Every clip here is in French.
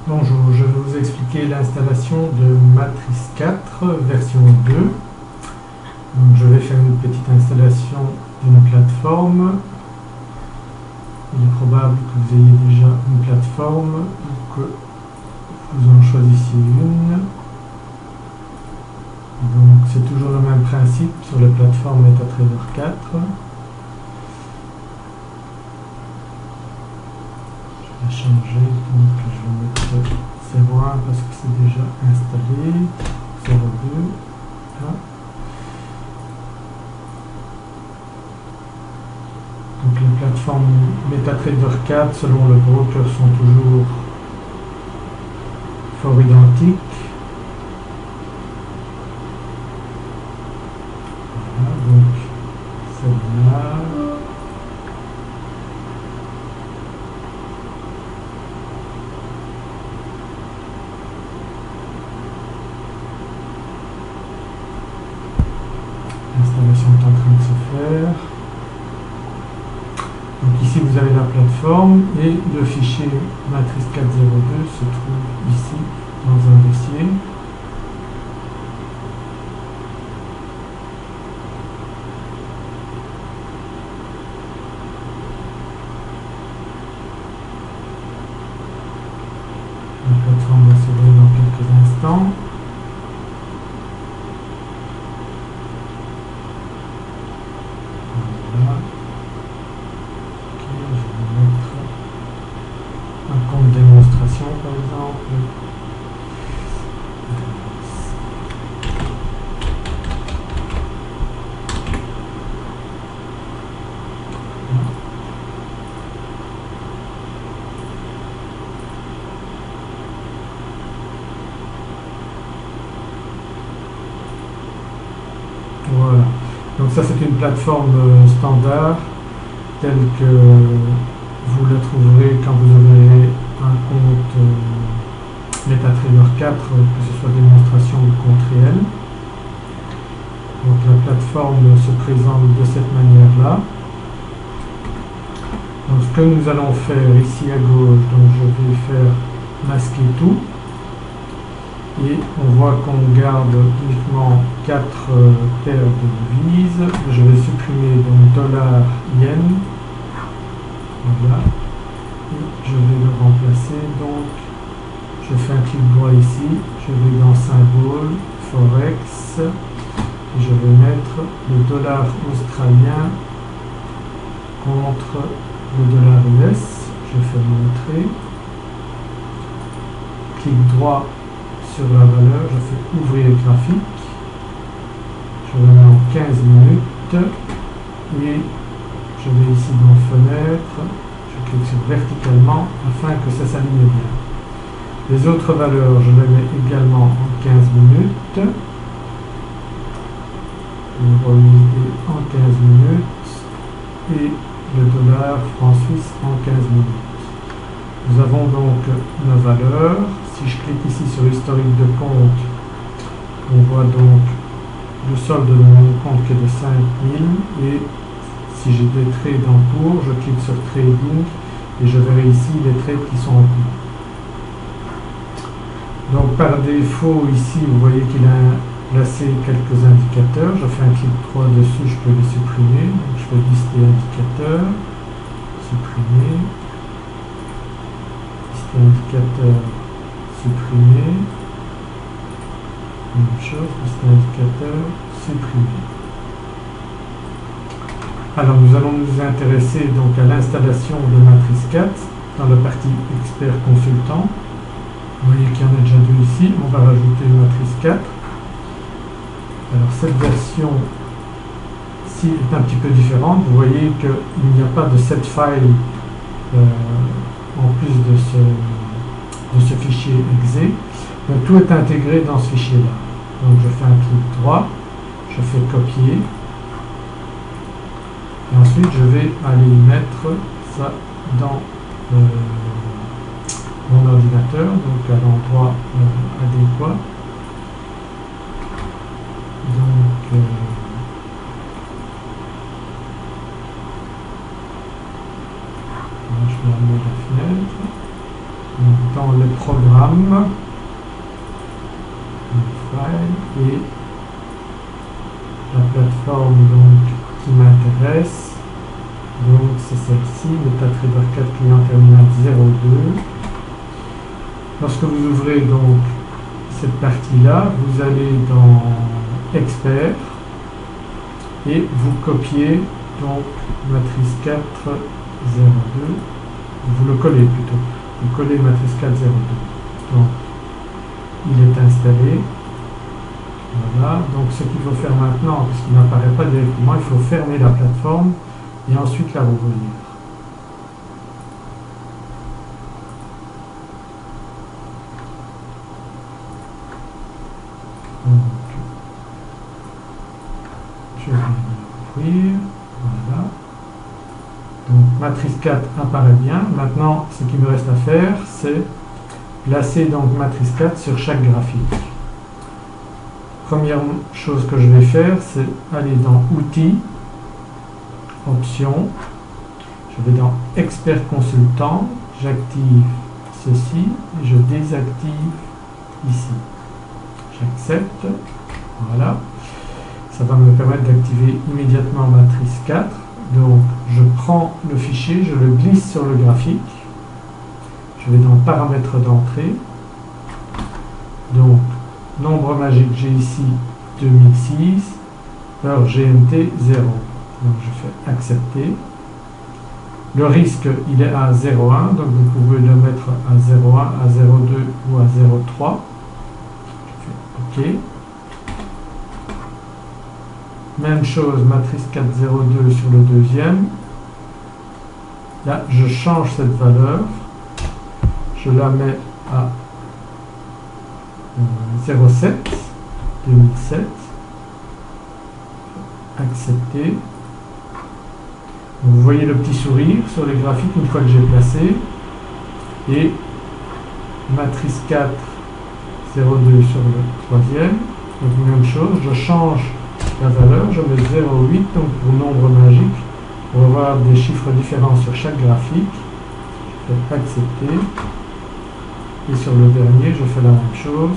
Je vais vous expliquer l'installation de Matrice 4 version 2. Donc, je vais faire une petite installation d'une plateforme. Il est probable que vous ayez déjà une plateforme ou que vous en choisissiez une. Donc c'est toujours le même principe sur la plateforme MetaTrader 4. Je vais changer, donc je vais mettre 0.1 parce que c'est déjà installé, 0.2. Là. Donc les plateformes MetaTrader 4 selon le broker sont toujours fort identiques. Voilà, donc celle-là. L'installation est en train de se faire. Donc ici vous avez la plateforme et le fichier matrice 402 se trouve ici dans un dossier. La plateforme va s'ouvrir dans quelques instants. Voilà. Ok, je vais mettre un compte démonstration par exemple. Voilà. Donc ça c'est une plateforme standard telle que vous la trouverez quand vous aurez un compte MetaTrader 4, que ce soit démonstration ou compte réel. Donc la plateforme se présente de cette manière-là. Donc ce que nous allons faire ici à gauche, donc je vais faire masquer tout. Et on voit qu'on garde uniquement 4 paires de devises. Je vais supprimer donc dollar, yen. Voilà. Et je vais le remplacer. Donc, je fais un clic droit ici. Je vais dans symbole, forex. Et je vais mettre le dollar australien contre le dollar US. Je fais montrer. Clic droit sur la valeur, je fais ouvrir graphique, je le mets en 15 minutes et je vais ici dans fenêtre, je clique sur verticalement afin que ça s'aligne bien. Les autres valeurs, je les mets également en 15 minutes, l'euro USD en 15 minutes et le dollar franc suisse en 15 minutes. Nous avons donc nos valeurs. Si je clique ici sur historique de compte, on voit donc le solde de mon compte qui est de 5000 et si j'ai des trades en cours, je clique sur trading et je verrai ici les trades qui sont en cours. Donc par défaut ici vous voyez qu'il a placé quelques indicateurs, je fais un clic droit dessus, je peux les supprimer, donc je fais lister indicateurs, supprimer, lister indicateurs, supprimer, même chose, lister indicateur, supprimer. Alors nous allons nous intéresser donc à l'installation de Matrice 4 dans la partie expert consultant. Vous voyez qu'il y en a déjà deux ici, on va rajouter Matrice 4. Alors cette version-ci est un petit peu différente, vous voyez qu'il n'y a pas de set file en plus de ce fichier exe. Donc tout est intégré dans ce fichier là. Donc je fais un clic droit, je fais copier et ensuite je vais aller mettre ça dans mon ordinateur, donc à l'endroit adéquat. Donc je vais allumer la fenêtre. Donc, dans les programmes, et la plateforme donc qui m'intéresse, donc c'est celle-ci, MetaTrader 4 client terminal 02. Lorsque vous ouvrez donc cette partie-là, vous allez dans Expert et vous copiez donc matrice 402, vous le collez plutôt, vous collez matrice 402. Donc il est installé. Voilà, donc ce qu'il faut faire maintenant, parce qu'il n'apparaît pas directement, il faut fermer la plateforme et ensuite la rouvrir. Donc, je vais l'ouvrir. Voilà. Donc matrice 4 apparaît bien. Maintenant, ce qu'il me reste à faire, c'est placer donc matrice 4 sur chaque graphique. Première chose que je vais faire, c'est aller dans Outils, Options, je vais dans Expert Consultant, j'active ceci et je désactive ici. J'accepte, voilà. Ça va me permettre d'activer immédiatement matrice 4. Donc je prends le fichier, je le glisse sur le graphique. Je vais dans Paramètres d'entrée. Donc, nombre magique, j'ai ici 2006, heure GMT 0. Donc je fais accepter. Le risque, il est à 0,1, donc vous pouvez le mettre à 0,1, à 0,2 ou à 0,3. Je fais OK. Même chose, matrice 402 sur le deuxième. Là, je change cette valeur. Je la mets à 0,7, 2007. Accepter. Vous voyez le petit sourire sur les graphiques une fois que j'ai placé. Et matrice 4, 0,2 sur le troisième. Donc même chose, je change la valeur, je mets 0,8 donc pour nombre magique. On va voir des chiffres différents sur chaque graphique. Je fais accepter. Et sur le dernier, je fais la même chose.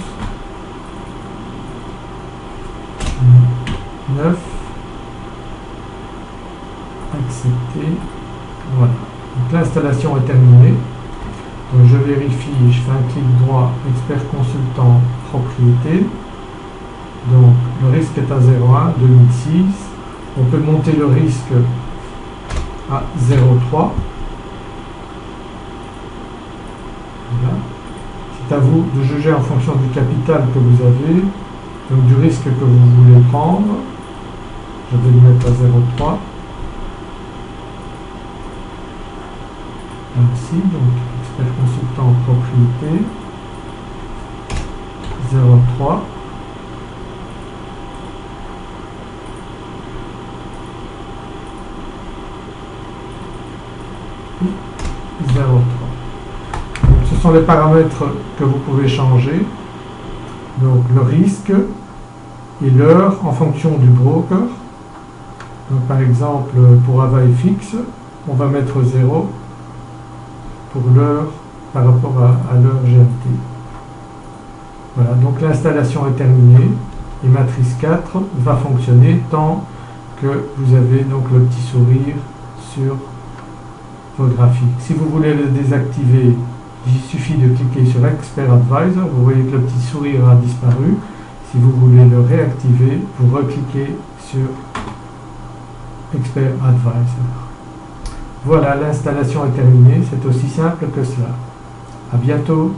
9. Accepter. Voilà. Donc l'installation est terminée. Donc je vérifie, je fais un clic droit, expert consultant, propriété. Donc le risque est à 0,1, 2006. On peut monter le risque à 0,3. Voilà. C'est à vous de juger en fonction du capital que vous avez, donc du risque que vous voulez prendre. Je vais le mettre à 0,3. Ainsi, donc expert consultant propriété 0,3. Et 0,3. Donc ce sont les paramètres que vous pouvez changer. Donc le risque et l'heure en fonction du broker. Donc par exemple pour AvaFX, on va mettre 0 pour l'heure par rapport à l'heure GMT. Voilà, donc l'installation est terminée et matrice 4 va fonctionner tant que vous avez donc le petit sourire sur vos graphiques. Si vous voulez le désactiver, il suffit de cliquer sur Expert Advisor, vous voyez que le petit sourire a disparu. Si vous voulez le réactiver, vous recliquez sur Expert Advisor. Voilà, l'installation est terminée, c'est aussi simple que cela. À bientôt.